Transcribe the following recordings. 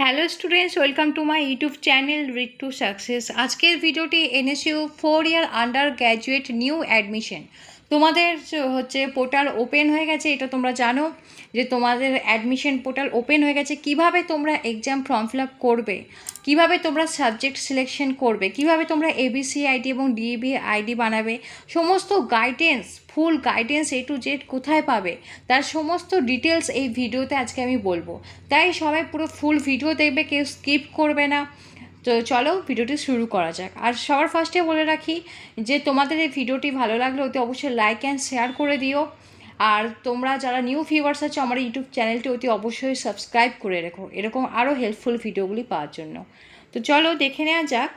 Hello students, welcome to my YouTube channel read to success. আজকের ভিডিওটি NSU 4 ইয়ার under graduate new admission. তোমাদের হচ্ছে portal open হয়ে গেছে, এটা তোমরা জানো যে তোমাদের অ্যাডমিশন পোর্টাল ওপেন হয়ে গেছে। কিভাবে তোমরা এক্সাম ফর্ম ফিল আপ করবে, কীভাবে তোমরা সাবজেক্ট সিলেকশন করবে, কিভাবে তোমরা এবিসি আইডি এবং ডিইবি আইডি বানাবে, সমস্ত guidance, full guidance A to Z কোথায় পাবে, তার সমস্ত ডিটেলস এই ভিডিওতে আজকে আমি বলবো। তাই সবাই পুরো ফুল ভিডিও দেখবে, কেউ স্কিপ করবে না। তো চলো ভিডিওটি শুরু করা যাক। আর সবার ফার্স্টে বলে রাখি যে তোমাদের এই ভিডিওটি ভালো লাগলে অতি অবশ্যই লাইক অ্যান্ড শেয়ার করে দিও। আর তোমরা যারা নিউ ভিউয়ার্স আছো আমার ইউটিউব চ্যানেলটি অতি অবশ্যই সাবস্ক্রাইব করে রেখো এরকম আরও হেল্পফুল ভিডিওগুলি পাওয়ার জন্য। তো চলো দেখে নেওয়া যাক।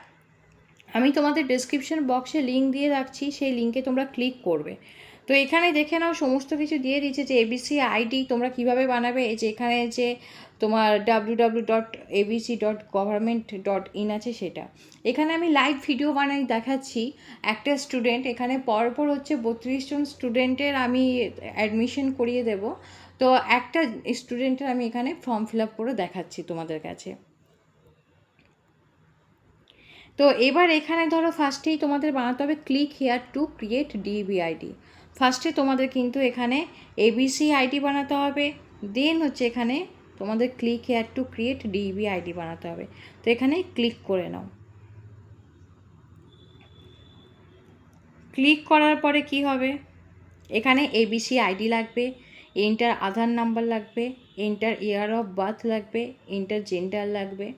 আমি তোমাদের ডেসক্রিপশন বক্সে লিঙ্ক দিয়ে রাখছি, সেই লিঙ্কে তোমরা ক্লিক করবে। তো এখানে দেখে নাও সমস্ত কিছু দিয়ে দিচ্ছে যে এবিসি আইডি তোমরা কিভাবে বানাবে। এই যে এখানে যে তোমার www.abc.government.in আছে সেটা, এখানে আমি লাইভ ভিডিও বানাই দেখাচ্ছি। একটা স্টুডেন্ট এখানে পরপর হচ্ছে 32 জন স্টুডেন্টের আমি অ্যাডমিশন করিয়ে দেব। তো একটা স্টুডেন্টের আমি এখানে ফর্ম ফিল আপ করে দেখাচ্ছি তোমাদের কাছে। তো এবার এখানে ধরো ফার্স্টেই তোমাদের বানাতে হবে click here to create DB ID. ফার্স্টে তোমাদের কিন্তু এখানে এবিসি আইডি বানাতে হবে, দেন হচ্ছে এখানে তোমাদের click here to create DB ID বানাতে হবে। তো এখানে ক্লিক করে নাও। ক্লিক করার পরে কি হবে, এখানে এবিসি আইডি লাগবে, এন্টার আধার নাম্বার লাগবে, এন্টার ইয়ার অফ বার্থ লাগবে, এন্টার জেন্ডার লাগবে।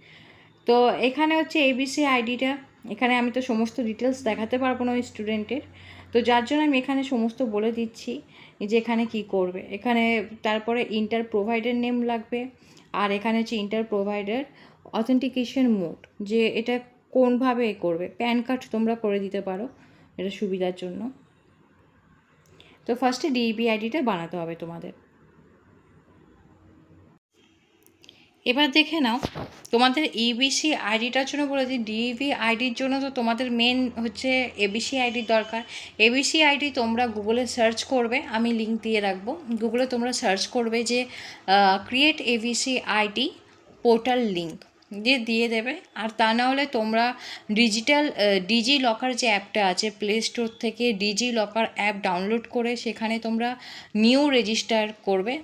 তো এখানে হচ্ছে এবিসি আইডিটা, এখানে আমি তো সমস্ত ডিটেলস দেখাতে পারবো না ওই স্টুডেন্টের, তো যার জন্য আমি এখানে সমস্ত বলে দিচ্ছি যে এখানে কি করবে। এখানে তারপরে ইন্টার প্রোভাইডার নেম লাগবে, আর এখানে হচ্ছে ইন্টার প্রোভাইডার অথেন্টিকেশন মোড, যে এটা কোনভাবে করবে। প্যান কার্ড তোমরা করে দিতে পারো এটা সুবিধার জন্য। তো ফার্স্টে ডিইবি আইডিটা বানাতে হবে তোমাদের। এবার দেখে নাও তোমাদের ইবিসি আইডিটার জন্য বলে দিই, ডিইবি আইডির জন্য তো তোমাদের মেন হচ্ছে এবিসি আইডির দরকার। এবিসি আইডি তোমরা গুগলে সার্চ করবে, আমি লিঙ্ক দিয়ে রাখবো। গুগলে তোমরা সার্চ করবে যে create ABC ID portal link দিয়ে দেবে। আর তা না হলে তোমরা ডিজি লকার যে অ্যাপটা আছে প্লে স্টোর থেকে ডিজি লকার অ্যাপ ডাউনলোড করে সেখানে তোমরা নিউ রেজিস্টার করবে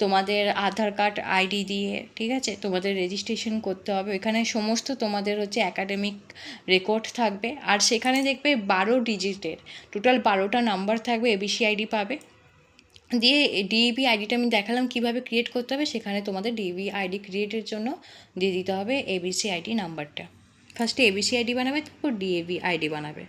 তোমাদের আধার কার্ড আইডি দিয়ে। ঠিক আছে, তোমাদের রেজিস্ট্রেশন করতে হবে। এখানে সমস্ত তোমাদের হচ্ছে অ্যাকাডেমিক রেকর্ড থাকবে, আর সেখানে দেখবে 12 ডিজিটের টোটাল 12টা নাম্বার থাকবে, এবিসি আইডি পাবে। দিয়ে ডিইবি আইডিটা আমি দেখালাম কীভাবে ক্রিয়েট করতে হবে, সেখানে তোমাদের ডিইবি আইডি ক্রিয়েটের জন্য দিয়ে দিতে হবে এবিসি আইডি নাম্বারটা। ফার্স্টে এবিসি আইডি বানাবে, তারপর ডিইবি আইডি বানাবে।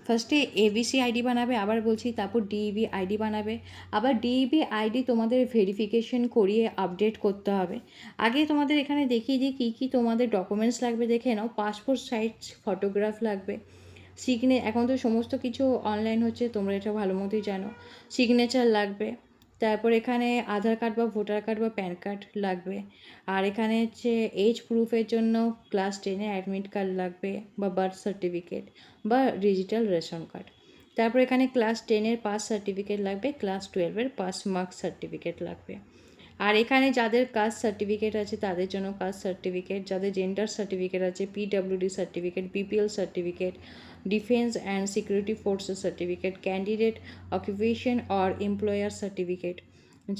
ফার্স্টে এবিসি আইডি বানাবে, আবার বলছি, তারপর ডিইবি আইডি বানাবে। আবার ডিইবি আইডি তোমাদের ভেরিফিকেশন করিয়ে আপডেট করতে হবে। আগে তোমাদের এখানে দেখিয়ে দিই কী কী তোমাদের ডকুমেন্টস লাগবে, দেখে নাও। পাসপোর্ট সাইজ ফটোগ্রাফ লাগবে, এখন তো সমস্ত কিছু অনলাইন হচ্ছে, তোমরা এটা ভালো মতোই জানো। সিগনেচার লাগবে, তারপর এখানে আধার কার্ড বা ভোটার কার্ড বা প্যান কার্ড লাগবে। আর এখানে হচ্ছে এজ প্রুফের জন্য ক্লাস 10-এর অ্যাডমিট কার্ড লাগবে, বা বার্থ সার্টিফিকেট, বা ডিজিটাল রেশন কার্ড। তারপর এখানে ক্লাস 10-এর পাস সার্টিফিকেট লাগবে, ক্লাস 12-এর পাস মার্কস সার্টিফিকেট লাগবে। আর এখানে যাদের কাস্ট সার্টিফিকেট আছে তাদের জন্য কাস্ট সার্টিফিকেট, যাদের জেন্ডার সার্টিফিকেট আছে PWD certificate, BPL certificate, defence and security forces certificate, candidate occupation or employer certificate,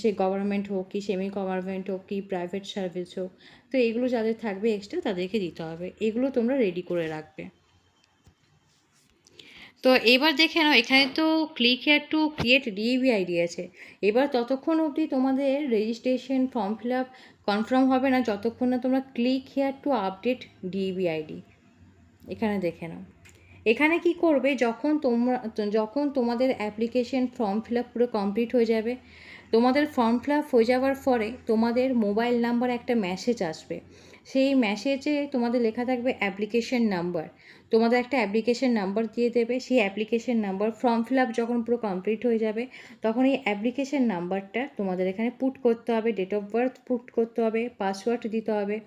say government হোক কি সেমি গভর্নমেন্ট হোক কি প্রাইভেট সার্ভিস হোক, তো এগুলো যাদের থাকবে এক্সট্রা তাদেরকে দিতে হবে। এগুলো তোমরা রেডি করে রাখবে। তো এবার দেখে নাও, এখানে তো click here to create DEB ID আছে। এবার ততক্ষণ অবধি তোমাদের registration form fill up confirm হবে না যতক্ষণ না তোমরা click here to update DEB ID এখানে দেখে নাও। এখানে কি করবে, যখন তোমাদের অ্যাপ্লিকেশন ফর্ম ফিল আপ পুরো কমপ্লিট হয়ে যাবে, তোমাদের ফর্ম ফিল আপ হয়ে যাওয়ার পরে তোমাদের মোবাইল নাম্বার একটা মেসেজ আসবে। সেই মেসেজে তোমাদের লেখা থাকবে অ্যাপ্লিকেশন নাম্বার। তোমাদের একটা অ্যাপ্লিকেশন নাম্বার দিয়ে দেবে, সেই application number form fill up যখন পুরো কমপ্লিট হয়ে যাবে তখন এই অ্যাপ্লিকেশন নাম্বারটা তোমাদের এখানে পুট করতে হবে, ডেট অফ বার্থ পুট করতে হবে, পাসওয়ার্ড দিতে হবে।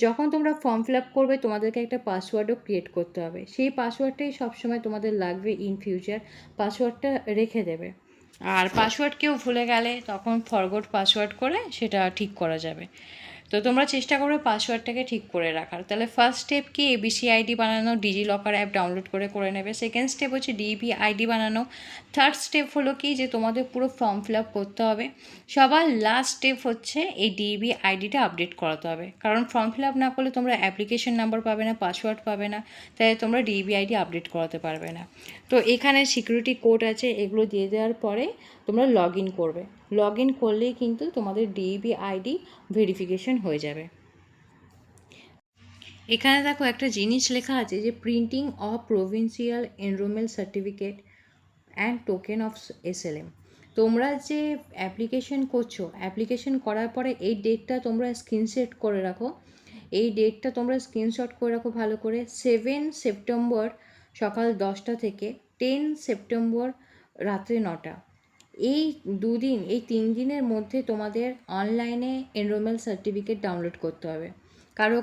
যখন তোমরা ফর্ম ফিল আপ করবে তোমাদেরকে একটা পাসওয়ার্ডও ক্রিয়েট করতে হবে, সেই পাসওয়ার্ডটাই সবসময় তোমাদের লাগবে ইন ফিউচার। পাসওয়ার্ডটা রেখে দেবে, আর পাসওয়ার্ড কেউ ভুলে গেলে তখন ফরগট পাসওয়ার্ড করে সেটা ঠিক করা যাবে। তো তোমরা চেষ্টা করবে পাসওয়ার্ডটাকে ঠিক করে রাখার। তাহলে ফার্স্ট স্টেপ কি, এবিসি আইডি বানানো, ডিজি লকার অ্যাপ ডাউনলোড করে নেবে। সেকেন্ড স্টেপ হচ্ছে ডিবি আইডি বানানো। থার্ড স্টেপ হলো কি যে তোমাদের পুরো ফর্ম ফিল আপ করতে হবে। সবার লাস্ট স্টেপ হচ্ছে এই ডিবি আইডিটা আপডেট করাতে হবে, কারণ ফর্ম ফিল আপ না করলে তোমরা অ্যাপ্লিকেশন নাম্বার পাবে না, পাসওয়ার্ড পাবে না, তাই তোমরা ডিবি আইডি আপডেট করাতে পারবে না। তো এখানে সিকিউরিটি কোড আছে, এগুলো দিয়ে দেওয়ার পরে তোমরা লগ ইন করবে। লগ ইন করলেই কিন্তু তোমাদের ডিবি আইডি ভেরিফিকেশন হয়ে যাবে। এখানে দেখো একটা জিনিস লেখা আছে যে printing of provincial enrolment certificate and token of SLM। তোমরা যে অ্যাপ্লিকেশন করছো, অ্যাপ্লিকেশন করার পরে এই ডেটটা তোমরা স্ক্রিনশট করে রাখো। এই ডেটটা তোমরা স্ক্রিনশট করে রাখো ভালো করে। 7 সেপ্টেম্বর সকাল 10টা থেকে 10 সেপ্টেম্বর রাত্রে 9টা, এই দুদিন, এই 3 দিনের মধ্যে তোমাদের অনলাইনে এনরোলমেন্ট সার্টিফিকেট ডাউনলোড করতে হবে।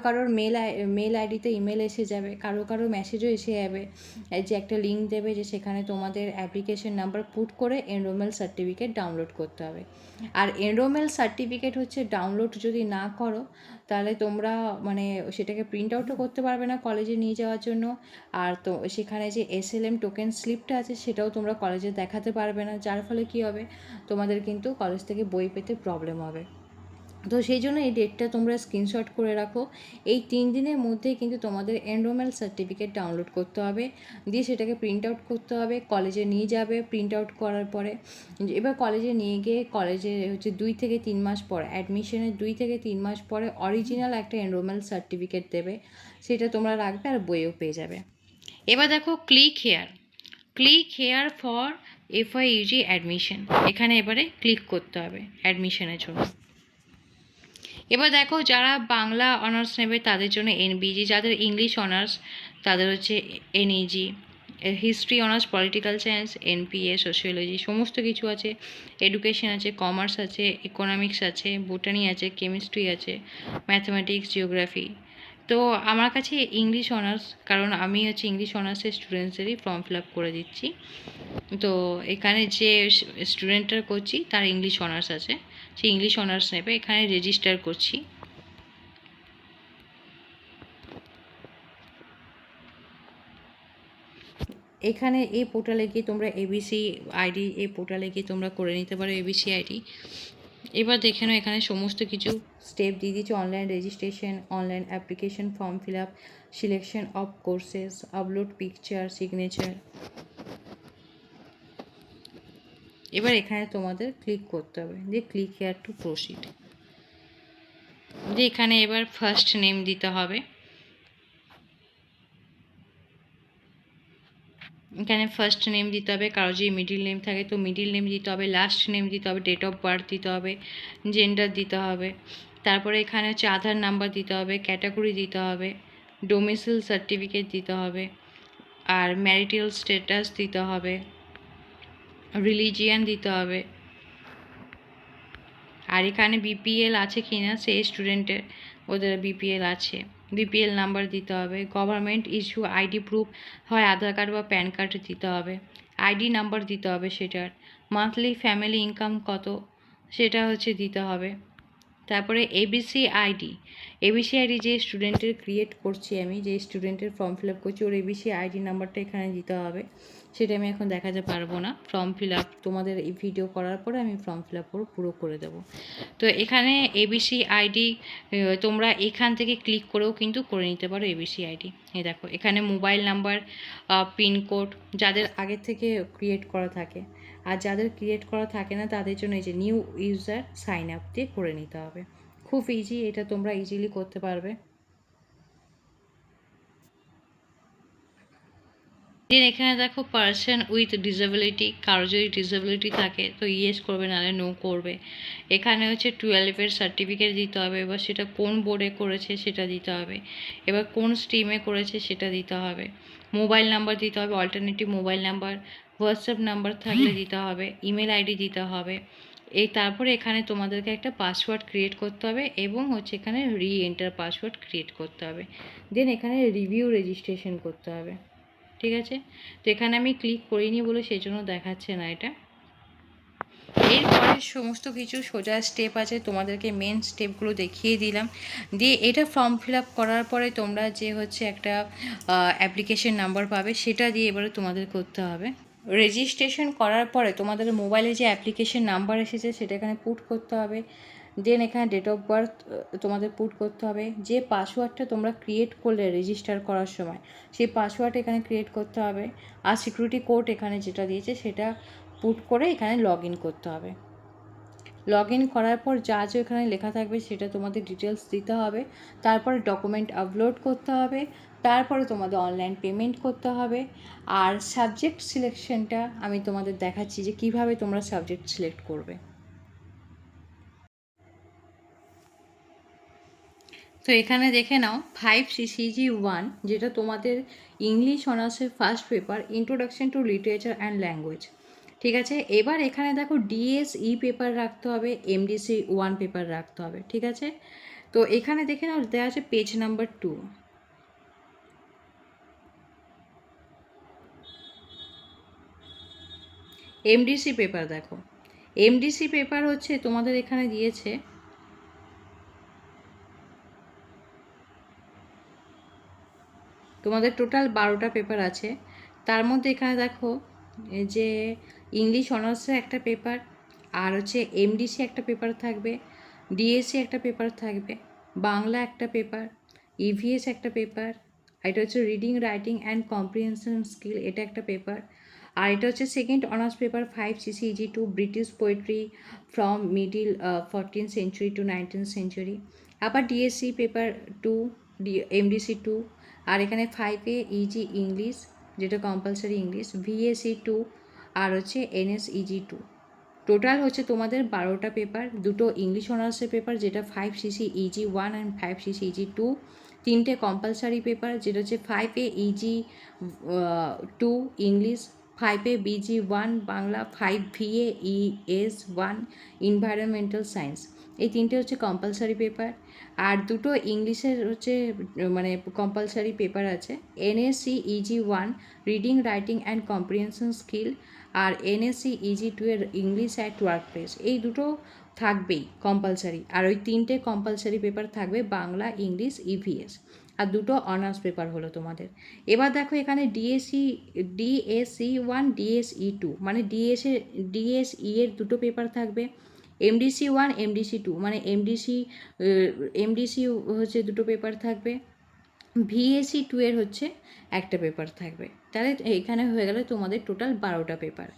কারোর মেল আইডিতে ইমেল এসে যাবে, কারো মেসেজও এসে যাবে যে একটা লিঙ্ক দেবে যে সেখানে তোমাদের অ্যাপ্লিকেশন নাম্বার পুট করে এনরোলমেন্ট সার্টিফিকেট ডাউনলোড করতে হবে। আর এনরোলমেন্ট সার্টিফিকেট হচ্ছে ডাউনলোড যদি না করো তাহলে তোমরা মানে সেটাকে প্রিন্ট আউটও করতে পারবে না কলেজে নিয়ে যাওয়ার জন্য। আর তো সেখানে যে SLM টোকেন স্লিপটা আছে সেটাও তোমরা কলেজে দেখাতে পারবে না, যার ফলে কী হবে, তোমাদের কিন্তু কলেজ থেকে বই পেতে প্রবলেম হবে। তো সেই জন্য এই ডেটটা তোমরা স্ক্রিনশট করে রাখো। এই 3 দিনের মধ্যেই কিন্তু তোমাদের এনরোলমেন্ট সার্টিফিকেট ডাউনলোড করতে হবে, দিয়ে সেটাকে প্রিন্ট আউট করতে হবে, কলেজে নিয়ে যাবে। প্রিন্ট আউট করার পরে এবার কলেজে নিয়ে গিয়ে কলেজে হচ্ছে 2 থেকে 3 মাস পর, অ্যাডমিশনের 2 থেকে 3 মাস পরে অরিজিনাল একটা এনরোলমেন্ট সার্টিফিকেট দেবে, সেটা তোমরা রাখবে আর বইও পেয়ে যাবে। এবার দেখো click here for FYUG admission, এখানে এবারে ক্লিক করতে হবে অ্যাডমিশনের জন্য। এবার দেখো যারা বাংলা অনার্স নেবে তাদের জন্য NBG, যাদের ইংলিশ অনার্স তাদের হচ্ছে NEG, history honours, political science, NPA, sociology, সমস্ত কিছু আছে। এডুকেশন আছে, কমার্স আছে, ইকোনমিক্স আছে, বোটানি আছে, কেমিস্ট্রি আছে, ম্যাথমেটিক্স, জিওগ্রাফি। তো আমার কাছে ইংলিশ অনার্স, কারণ আমি হচ্ছে ইংলিশ অনার্সের স্টুডেন্টসেরই ফর্ম ফিল আপ করে দিচ্ছি। তো এখানে যে স্টুডেন্টটা করছি তার ইংলিশ অনার্স আছে, সে ইংলিশ অনার্স নেবে। এখানে রেজিস্টার করছি। এখানে এই পোর্টালে গিয়ে তোমরা ABC আইডি, এই পোর্টালে গিয়ে তোমরা করে নিতে পারো ABC আইডি। এবার দেখে নাও এখানে সমস্ত কিছু স্টেপ দিয়ে দিচ্ছি। Online registration, online application form fill up, selection of courses, upload picture, signature. এবার এখানে তোমাদের ক্লিক করতে হবে, যে ক্লিক হেয়ার টু প্রসিড, যে এখানে এবার ফার্স্ট নেম দিতে হবে। এখানে ফার্স্ট নেম দিতে হবে, কারো যদি মিডিল নেম থাকে তো মিডিল নেম দিতে হবে, লাস্ট নেম দিতে হবে, ডেট অফ বার্থ দিতে হবে, জেন্ডার দিতে হবে। তারপরে এখানে হচ্ছে আধার নাম্বার দিতে হবে, ক্যাটাগরি দিতে হবে, ডোমিসাইল সার্টিফিকেট দিতে হবে, আর ম্যারিটাল স্ট্যাটাস দিতে হবে, রিলিজিয়ান দিতে হবে। আর এখানে BPL আছে কি না সেই স্টুডেন্টের, ওদের BPL আছে, BPL নাম্বার দিতে হবে। গভর্নমেন্ট ইস্যু আইডি প্রুফ, হয় আধার কার্ড বা প্যান কার্ড দিতে হবে, আইডি নাম্বার দিতে হবে সেটার। মান্থলি ফ্যামিলি ইনকাম কত সেটা হচ্ছে দিতে হবে। তারপরে ABC আইডি যে স্টুডেন্টের ক্রিয়েট করছি আমি, যে স্টুডেন্টের ফর্ম ফিল আপ করছি, ওর ABC আইডি নাম্বারটা এখানে দিতে হবে। সেটা আমি এখন দেখাতে পারবো না, ফর্ম ফিল আপ তোমাদের এই ভিডিও করার পরে আমি ফর্ম ফিল আপ পুরো করে দেবো। তো এখানে ABC আইডি তোমরা এখান থেকে ক্লিক করেও কিন্তু করে নিতে পারো ABC আইডি। এই দেখো এখানে মোবাইল নাম্বার, পিনকোড, যাদের আগের থেকে ক্রিয়েট করা থাকে, আর যাদের ক্রিয়েট করা থাকে না তাদের জন্য এই যে নিউ ইউজার সাইন আপ দিয়ে করে নিতে হবে। খুব ইজি, এটা তোমরা ইজিলি করতে পারবে। দেন এখানে দেখো পার্সন উইথ ডিসেবিলিটি, কারো যদি ডিসেবিলিটি থাকে তো ইয়েস করবে, নাহলে নো করবে। এখানে হচ্ছে 12-এর সার্টিফিকেট দিতে হবে, এবার সেটা কোন বোর্ডে করেছে সেটা দিতে হবে, এবার কোন স্ট্রিমে করেছে সেটা দিতে হবে। মোবাইল নাম্বার দিতে হবে, alternative mobile number, WhatsApp number থাকলে দিতে হবে, ইমেল আইডি দিতে হবে। তারপরে এখানে তোমাদেরকে একটা পাসওয়ার্ড ক্রিয়েট করতে হবে, এবং হচ্ছে এখানে এন্টার পাসওয়ার্ড ক্রিয়েট করতে হবে। দেন এখানে রিভিউ রেজিস্ট্রেশন করতে হবে। ঠিক আছে, তো এখানে আমি ক্লিক করিনি বলে সেই জন্য দেখাচ্ছে না এটা। এরপরে সমস্ত কিছু সোজা স্টেপ আছে, তোমাদেরকে মেন স্টেপগুলো দেখিয়ে দিলাম। দিয়ে এটা ফর্ম ফিল আপ করার পরে তোমরা যে হচ্ছে একটা অ্যাপ্লিকেশন নাম্বার পাবে, সেটা দিয়ে এবারে তোমাদের করতে হবে। রেজিস্ট্রেশন করার পরে তোমাদের মোবাইলে যে অ্যাপ্লিকেশন নাম্বার এসেছে সেটা এখানে পুট করতে হবে। দেন এখানে ডেট অফ বার্থ তোমাদের পুট করতে হবে। যে পাসওয়ার্ডটা তোমরা ক্রিয়েট করলে রেজিস্টার করার সময়, সেই পাসওয়ার্ড এখানে ক্রিয়েট করতে হবে। আর সিকিউরিটি কোড এখানে যেটা দিয়েছে সেটা পুট করে এখানে লগ ইন করতে হবে। লগ ইন করার পর যা যা এখানে লেখা থাকবে সেটা তোমাদের ডিটেলস দিতে হবে। তারপরে ডকুমেন্ট আপলোড করতে হবে। তারপরে তোমাদের অনলাইন পেমেন্ট করতে হবে। আর সাবজেক্ট সিলেকশনটা আমি তোমাদের দেখাচ্ছি যে কিভাবে তোমরা সাবজেক্ট সিলেক্ট করবে। তো এখানে দেখে নাও 5CCG1, যেটা তোমাদের ইংলিশ অনার্সের first paper, introduction to literature and language. ঠিক আছে, এবার এখানে দেখো DSE পেপার রাখতে হবে, MDC1 পেপার রাখতে হবে। ঠিক আছে, তো এখানে দেখে নাও দেওয়া আছে পেজ নাম্বার 2। MDC পেপার দেখো, MDC পেপার হচ্ছে তোমাদের এখানে দিয়েছে তোমাদের টোটাল 12টা পেপার আছে। তার মধ্যে এখানে দেখো যে ইংলিশ অনার্সের একটা পেপার, আর হচ্ছে MDC একটা পেপার থাকবে, DSC একটা পেপার থাকবে, বাংলা একটা পেপার, EVS একটা পেপার, এটা হচ্ছে reading writing and comprehension skill, এটা একটা পেপার। আর এটা হচ্ছে second honours paper 5CCG2, British poetry from middle 14th century to 19th century. আবার DSC পেপার 2, MDC2। আর এখানে 5A EG ইংলিশ, যেটা কম্পালসারি ইংলিশ, VAC2, আর হচ্ছে NSEG2। টোটাল হচ্ছে তোমাদের 12টা পেপার। দুটো ইংলিশ অনার্সের পেপার যেটা 5CCEG1 অ্যান্ড 5CCEG2, তিনটে কম্পালসারি পেপার যেটা হচ্ছে 5A EG2 English, 5A BG1 Bangla, 5VA ES1 environmental science. এই তিনটে হচ্ছে কম্পালসারি পেপার। আর দুটো ইংলিশের হচ্ছে মানে কম্পালসারি পেপার আছে, NSCEG1 reading writing and comprehension skill, আর NSCEG2 এর ইংলিশ অ্যাট ওয়ার্কপ্লেস। এই দুটো থাকবেই কম্পালসারি। আর ওই তিনটে কম্পালসারি পেপার থাকবে বাংলা, ইংলিশ, EVS। আর দুটো অনার্স পেপার হলো তোমাদের। এবার দেখো এখানে DSE1 DSE2, মানে DSE এর দুটো পেপার থাকবে। MDC1 MDC2, মানে MDC হচ্ছে দুটো পেপার থাকবে। VAC2 এর হচ্ছে একটা পেপার থাকবে। তাহলে এখানে হয়ে গেল তোমাদের টোটাল 12টা পেপার।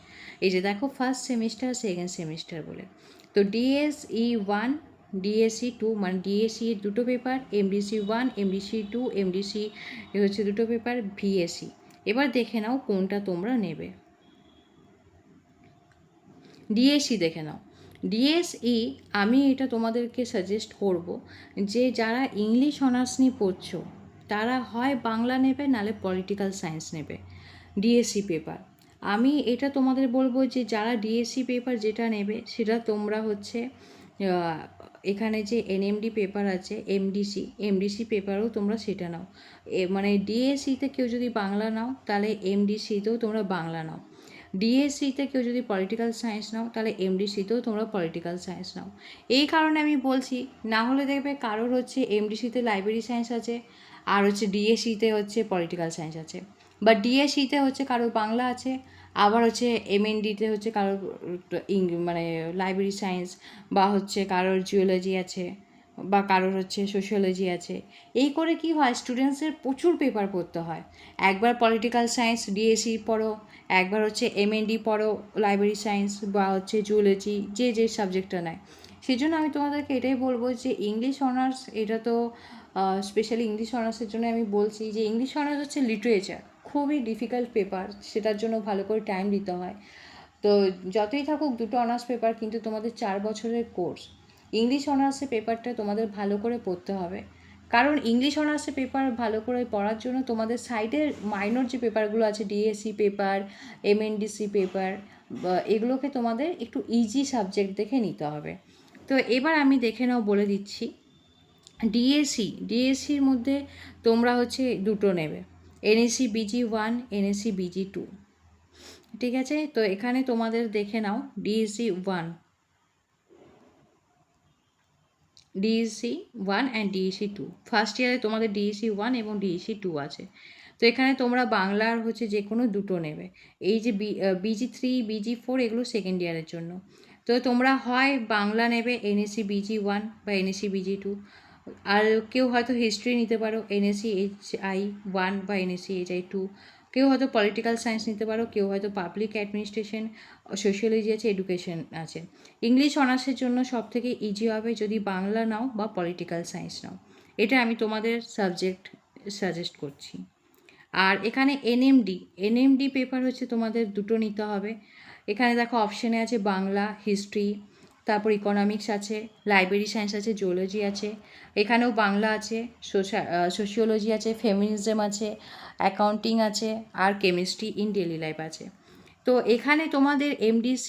এই যে দেখো ফার্স্ট সেমিস্টার, সেকেন্ড সেমিস্টার বলে। তো DSE1 DSE2 মানে DSE এর দুটো পেপার, MDC1 MDC2 MDC হচ্ছে দুটো পেপার, VAC। এবার দেখে নাও কোনটা তোমরা নেবে। DSE দেখে নাও। DSE আমি এটা তোমাদেরকে সাজেস্ট করব যে যারা ইংলিশ অনার্স নিয়ে পড়ছো তারা হয় বাংলা নেবে, নালে পলিটিক্যাল সায়েন্স নেবে। DSE পেপার আমি এটা তোমাদের বলবো যে যারা DSE পেপার যেটা নেবে সেটা তোমরা হচ্ছে এখানে যে NMD পেপার আছে, MDC পেপারও তোমরা সেটা নাও। মানে DSEতে কেউ যদি বাংলা নাও তাহলে MDCতেও তোমরা বাংলা নাও। DSCতে কেউ যদি পলিটিক্যাল সায়েন্স নাও তাহলে MDCতেও তোমরা পলিটিক্যাল সায়েন্স নাও। এই কারণে আমি বলছি, না হলে দেখবে কারোর হচ্ছে MDCতে লাইব্রেরি সায়েন্স আছে, আর হচ্ছে DSCতে হচ্ছে পলিটিক্যাল সায়েন্স আছে, বা DSCতে হচ্ছে কারোর বাংলা আছে, আবার হচ্ছে MNDতে হচ্ছে কারোর মানে লাইব্রেরি সায়েন্স, বা হচ্ছে কারোর জিওলজি আছে, বা কারোর হচ্ছে সোশিওলজি আছে। এই করে কি হয়, স্টুডেন্টসের প্রচুর পেপার পড়তে হয়। একবার পলিটিক্যাল সায়েন্স DSC পড়ো, একবার হচ্ছে MND পড়ো লাইব্রেরি সায়েন্স, বা হচ্ছে জুওলজি, যে যে সাবজেক্টটা নেয়। সেই জন্য আমি তোমাদেরকে এটাই বলবো যে ইংলিশ অনার্স, এটা তো স্পেশালি ইংলিশ অনার্সের জন্য আমি বলছি যে ইংলিশ অনার্স হচ্ছে লিটারেচার, খুবই ডিফিকাল্ট পেপার, সেটার জন্য ভালো করে টাইম দিতে হয়। তো যতই থাকুক দুটো অনার্স পেপার, কিন্তু তোমাদের 4 বছরের কোর্স। ইংলিশ অনার্সের পেপারটা তোমাদের ভালো করে পড়তে হবে, কারণ ইংলিশ অনার্সের পেপার ভালো করে পড়ার জন্য তোমাদের সাইডের মাইনর যে পেপারগুলো আছে, DSC পেপার, MNDC পেপার, এগুলোকে তোমাদের একটু ইজি সাবজেক্ট দেখে নিতে হবে। তো এবার আমি দেখে নাও বলে দিচ্ছি। ডিএসসির মধ্যে তোমরা হচ্ছে দুটো নেবে, NSC BG1 NSC BG2। ঠিক আছে, তো এখানে তোমাদের দেখে নাও DSC 1, DSC 1 and DSC 2। First ইয়ারে তোমাদের ডিএসসি 1 এবং ডিএসসি 2 আছে। তো এখানে তোমরা বাংলার হচ্ছে যে কোনো দুটো নেবে। এই যে BG3, BG4 এগুলো সেকেন্ড ইয়ারের জন্য। তো তোমরা হয় বাংলা নেবে NSC BG1 বা NSC BG2, আর কেউ হয়তো হিস্ট্রি নিতে পারো NSC HI1 বা NSC HI2, কেউ হয়তো পলিটিক্যাল সায়েন্স নিতে পারো, কেউ হয়তো পাবলিক অ্যাডমিনিস্ট্রেশন, সোশিয়োলজি আছে, এডুকেশন আছে। ইংলিশ অনার্সের জন্য সব থেকে ইজি হবে যদি বাংলা নাও বা পলিটিক্যাল সায়েন্স নাও। এটা আমি তোমাদের সাবজেক্ট সাজেস্ট করছি। আর এখানে এনএমডি পেপার হচ্ছে তোমাদের দুটো নিতে হবে। এখানে দেখো অপশানে আছে বাংলা, হিস্ট্রি, তারপর ইকোনমিক্স আছে, লাইব্রেরি সায়েন্স আছে, জিওলজি আছে, এখানেও বাংলা আছে, সোশিওলজি আছে, ফেমিনিজম আছে, অ্যাকাউন্টিং আছে, আর কেমিস্ট্রি ইন ডেলি লাইফ আছে। তো এখানে তোমাদের MDC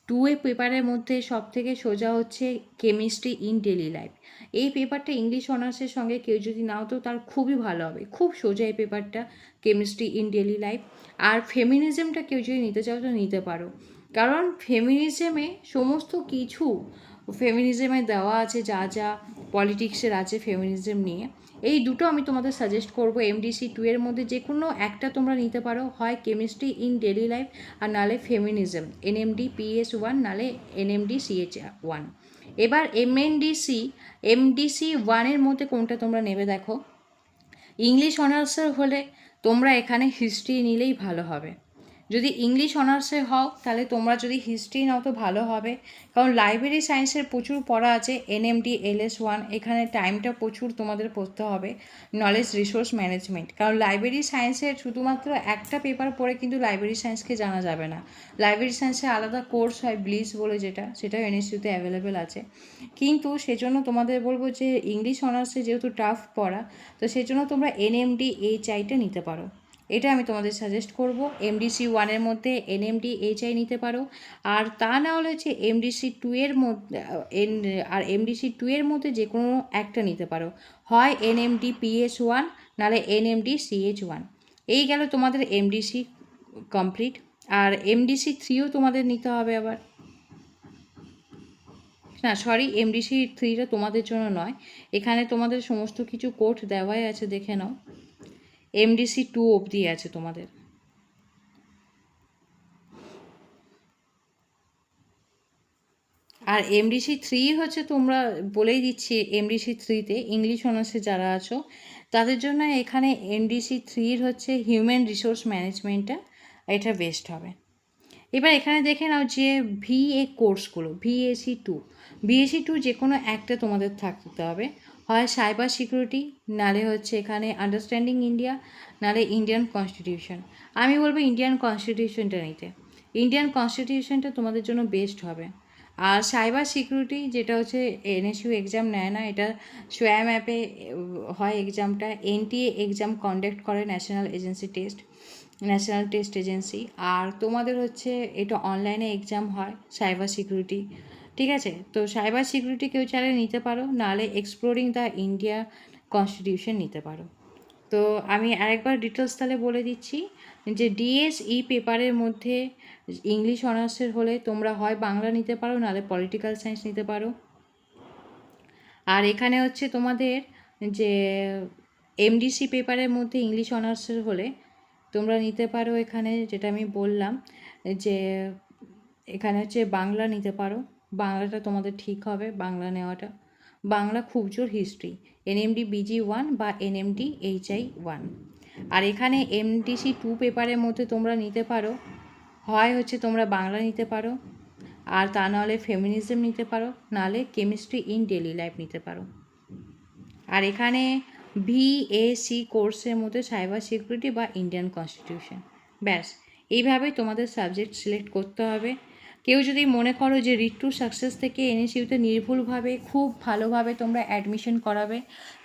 2 পেপারের মধ্যে সবথেকে সোজা হচ্ছে কেমিস্ট্রি ইন ডেলি লাইফ। এই পেপারটা ইংলিশ অনার্সের সঙ্গে কেউ যদি নাও তো তার খুবই ভালো হবে, খুব সোজা এই পেপারটা, কেমিস্ট্রি ইন ডেলি লাইফ। আর ফেমিনিজমটা কেউ যদি নিতে চাও তো নিতে পারো, কারণ ফেমিনিজমে সমস্ত কিছু ফেমিনিজমে দেওয়া আছে, যা যা পলিটিক্সের আছে ফেমিনিজম নিয়ে। এই দুটো আমি তোমাদের সাজেস্ট করবো। MDC 2 এর মধ্যে যে কোনো একটা তোমরা নিতে পারো, হয় কেমিস্ট্রি ইন ডেলি লাইফ আর নালে ফেমিনিজম NMD PS1, নালে NMD CH1। এবার MDC 1-এর মধ্যে কোনটা তোমরা নেবে দেখো। ইংলিশ অনার্সের হলে তোমরা এখানে হিস্ট্রি নিলেই ভালো হবে। যদি ইংলিশ অনার্সে হও তাহলে তোমরা যদি হিস্ট্রি নাও তো ভালো হবে, কারণ লাইব্রেরি সায়েন্সের প্রচুর পড়া আছে। NMD LS1, এখানে টাইমটা প্রচুর তোমাদের পড়তে হবে। নলেজ রিসোর্স ম্যানেজমেন্ট, কারণ লাইব্রেরি সায়েন্সের শুধুমাত্র একটা পেপার পড়ে কিন্তু লাইব্রেরি সায়েন্সকে জানা যাবে না। লাইব্রেরি সায়েন্সে আলাদা কোর্স হয় ব্লিস বলে, সেটাও NSUতে অ্যাভেলেবেল আছে। কিন্তু সেজন্য তোমাদের বলবো যে ইংলিশ অনার্সে যেহেতু টাফ পড়া, তো সেজন্য তোমরা NMD HIটা নিতে পারো। এটা আমি তোমাদের সাজেস্ট করব। MDC 1-এর মধ্যে NMD HI নিতে পারো, আর তা না হলে হচ্ছে MDC 2-এর মধ্যে MDC 2-এর মধ্যে যে কোনো একটা নিতে পারো, হয় NMD PS1 নাহলে NMD CH1। এই গেল তোমাদের MDC কমপ্লিট। আর MDC 3ও তোমাদের নিতে হবে আবার, না সরি, MDC 3টা তোমাদের জন্য নয়, এখানে তোমাদের সমস্ত কিছু কোড দেওয়াই আছে, দেখে নাও। MDC 2 অবধি আছে তোমাদের। আর MDC 3 হচ্ছে, তোমরা বলেই দিচ্ছি, MDC 3-তে ইংলিশ অনার্সে যারা আছো তাদের জন্য এখানে MDC 3 হচ্ছে হিউম্যান রিসোর্স ম্যানেজমেন্টটা, এটা বেস্ট হবে। এবার এখানে দেখে নাও যে VA কোর্সগুলো, BSc 2 যে কোনো একটা তোমাদের থাকতে হবে, হয় সাইবার সিকিউরিটি, নালে হচ্ছে এখানে আন্ডারস্ট্যান্ডিং ইন্ডিয়া, নালে ইন্ডিয়ান কনস্টিটিউশন। আমি বলবো ইন্ডিয়ান কনস্টিটিউশনটা নিতে, ইন্ডিয়ান কনস্টিটিউশনটা তোমাদের জন্য বেস্ট হবে। আর সাইবার সিকিউরিটি যেটা হচ্ছে NSU এক্সাম নেয় না, এটা SWAM অ্যাপে হয় এক্সামটা। NTA এক্সাম কন্ডাক্ট করে ন্যাশনাল টেস্ট এজেন্সি। আর তোমাদের হচ্ছে এটা অনলাইনে এক্সাম হয় সাইবার সিকিউরিটি, ঠিক আছে। তো সাইবার সিকিউরিটি কেউ চাইলে নিতে পারো, নাহলে এক্সপ্লোরিং দ্য ইন্ডিয়া কনস্টিটিউশন নিতে পারো। তো আমি আরেকবার ডিটেলস তাহলে বলে দিচ্ছি যে DSE পেপারের মধ্যে ইংলিশ অনার্সের হলে তোমরা হয় বাংলা নিতে পারো, নাহলে পলিটিক্যাল সায়েন্স নিতে পারো। আর এখানে হচ্ছে তোমাদের যে MDC পেপারের মধ্যে ইংলিশ অনার্সের হলে তোমরা নিতে পারো, এখানে যেটা আমি বললাম যে এখানে হচ্ছে বাংলা নিতে পারো, বাংলাটা তোমাদের ঠিক হবে বাংলা নেওয়াটা। বাংলা খুব জোর হিস্ট্রি NMD BG1 বা NMD HI1। আর এখানে MDC 2 পেপারের মধ্যে তোমরা নিতে পারো, হয় হচ্ছে তোমরা বাংলা নিতে পারো, আর তা নাহলে ফেমিনিজম নিতে পারো, নাহলে কেমিস্ট্রি ইন ডেলি লাইফ নিতে পারো। আর এখানে VAC কোর্সের মধ্যে সাইবার সিকিউরিটি বা ইন্ডিয়ান কনস্টিটিউশন। ব্যাস, এইভাবেই তোমাদের সাবজেক্ট সিলেক্ট করতে হবে। কেউ যদি মনে করো যে রিড টু সাকসেস থেকে NSUতে নির্ভুলভাবে খুব ভালোভাবে তোমরা অ্যাডমিশন করাবে,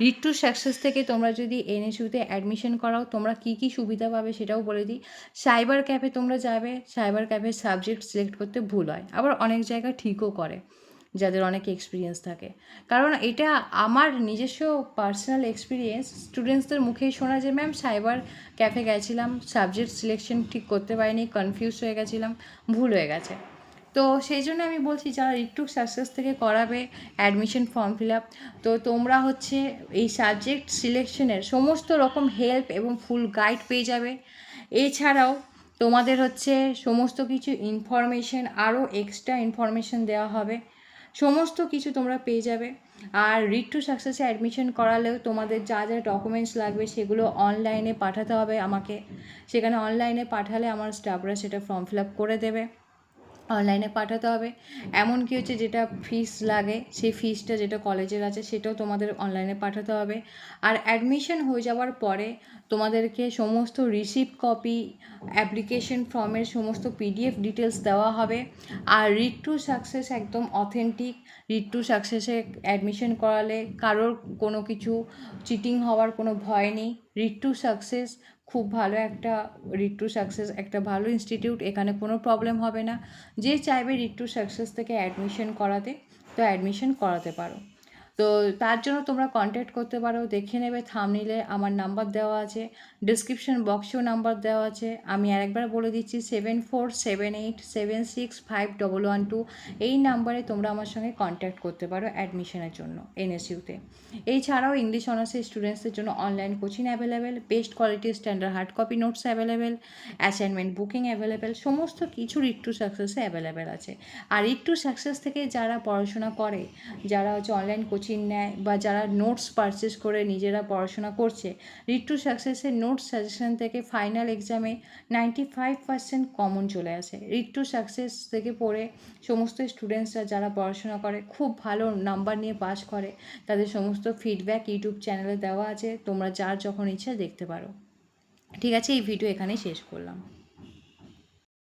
রিড টু সাকসেস থেকে তোমরা যদি NSUতে অ্যাডমিশন করাও তোমরা কী কী সুবিধা পাবে সেটাও বলে দিই। সাইবার ক্যাফে তোমরা যাবে, সাইবার ক্যাফে সাবজেক্ট সিলেক্ট করতে ভুল হয়, আবার অনেক জায়গায় ঠিকও করে। যাদের অনেক এক্সপিরিয়েন্স থাকে। কারণ এটা আমার নিজস্ব পার্সোনাল এক্সপিরিয়েন্স, স্টুডেন্টসদের মুখেই শোনা যে ম্যাম সাইবার ক্যাফে গেছিলাম, সাবজেক্ট সিলেকশন ঠিক করতে পারিনি, কনফিউজ হয়ে গেছিলাম, ভুল হয়ে গেছে। তো সেই জন্য আমি বলছি যারা রিট্টু সাকসেস থেকে করাবে অ্যাডমিশন ফর্ম ফিল আপ, তো তোমরা হচ্ছে এই সাবজেক্ট সিলেকশনের সমস্ত রকম হেল্প এবং ফুল গাইড পেয়ে যাবে। এছাড়াও তোমাদের হচ্ছে সমস্ত কিছু ইনফরমেশন, আরও এক্সট্রা ইনফরমেশন দেওয়া হবে, সমস্ত কিছু তোমরা পেয়ে যাবে। আর রিট্টু সাকসেসে অ্যাডমিশন করালেও তোমাদের যা যা ডকুমেন্টস লাগবে সেগুলো অনলাইনে পাঠাতে হবে আমাকে। সেখানে অনলাইনে পাঠালে আমার স্টাফরা সেটা ফর্ম ফিল আপ করে দেবে, অনলাইনে পাঠাতে হবে। এমনকি হচ্ছে যেটা ফিস লাগে সেই ফিসটা যেটা কলেজের আছে সেটাও তোমাদের অনলাইনে পাঠাতে হবে। আর অ্যাডমিশন হয়ে যাওয়ার পরে তোমাদেরকে সমস্ত রিসিপ্ট কপি, অ্যাপ্লিকেশন ফর্মের সমস্ত পিডিএফ ডিটেলস দেওয়া হবে। আর রিট্টু সাকসেস একদম অথেন্টিক। রিট্টু সাকসেসে অ্যাডমিশন করালে কারোর কোনো কিছু চিটিং হওয়ার কোনো ভয় নেই। রিট্টু সাকসেস খুব ভালো একটা, রিট্টু সাকসেস একটা ভালো ইনস্টিটিউট, এখানে কোনো প্রবলেম হবে না। যে চাইবে রিট্টু সাকসেস থেকে অ্যাডমিশন করাতে, তো অ্যাডমিশন করাতে পারো। তো তার জন্য তোমরা কন্ট্যাক্ট করতে পারো, দেখে নেবে থাম্বনেইলে আমার নাম্বার দেওয়া আছে, ডিসক্রিপশন বক্সেও নাম্বার দেওয়া আছে। আমি আরেকবার বলে দিচ্ছি 7478765112, এই নাম্বারে তোমরা আমার সঙ্গে কন্ট্যাক্ট করতে পারো অ্যাডমিশনের জন্য এনএসইউতে। এছাড়াও ইংলিশ অনার্সের স্টুডেন্টসদের জন্য অনলাইন কোচিং অ্যাভেলেবেল, বেস্ট কোয়ালিটির standard hard copy notes available, assignment booking available, সমস্ত কিছু রিট্টু সাকসেসে অ্যাভেলেবেল আছে। আর রিট্টু সাকসেস থেকে যারা পড়াশোনা করে, যারা হচ্ছে অনলাইন কোচিং নেয় বা যারা নোটস পারচেস করে নিজেরা পড়াশোনা করছে, রিট্টু সাকসেসের নোটস সাজেশন থেকে ফাইনাল এক্সামে 95% কমন চলে আসে। রিট্টু সাকসেস থেকে পড়ে সমস্ত স্টুডেন্টসরা যারা পড়াশোনা করে খুব ভালো নাম্বার নিয়ে পাস করে, তাদের সমস্ত ফিডব্যাক ইউটিউব চ্যানেলে দেওয়া আছে, তোমরা যার যখন ইচ্ছা দেখতে পারো। ঠিক আছে, এই ভিডিও এখানেই শেষ করলাম।